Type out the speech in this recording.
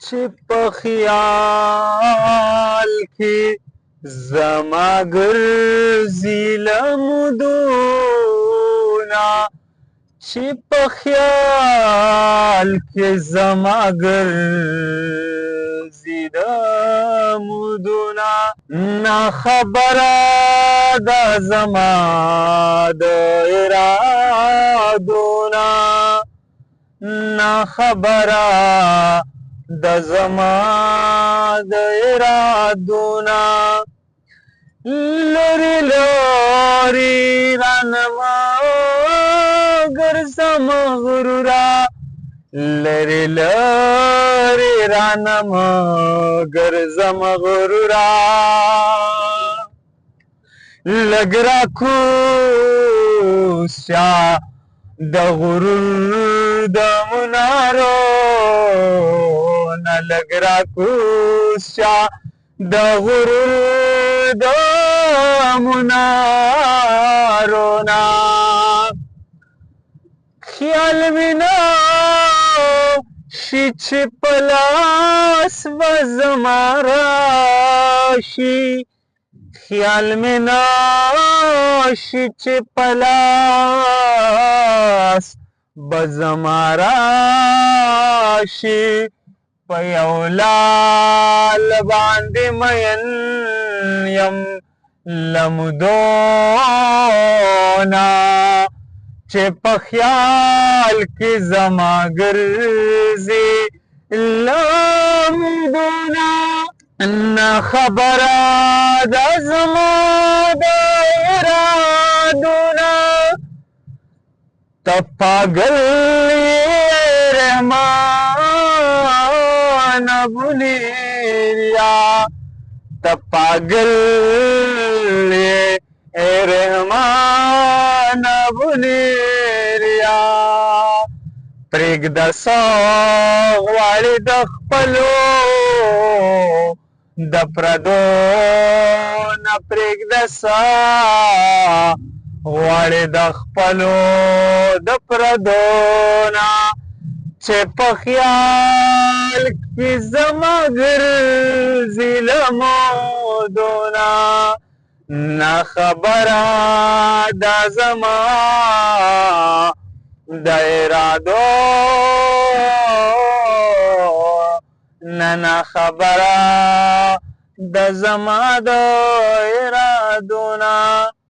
چې په خیال کې زما ګرځي لمدونه چې په خیال کې زما ګرځي لمدونه نه خبره ده زما د ارادونه نه خبره د زما د ارادونه لری لری رانما ګرځم غرورا لری لری رانما ګرځم غرورا لږ راکوسه د غرور د منارو نه لږ راکوسه د غرور د منارو نه خیال مې نه شي چې په لاس به زما راشي خیال مې نه شي چې په لاس به زما راشي په یو لال باندې مین یم لمدونه چې په خیال کې زما ګرځي لمدونه نه خبره ده زما د ارادونه ته پاگل یې رحمان بنیریا ته پاگل یې رحمان بنیریا پرېږده څه غواړې د خپلو د پردو نه پرېږده څه غواړې د خپلو د پردو نه چې په خیال کې زما ګرځي لمدونه نه خبره ده زما د ارادو نه خبره د زما د ارادونه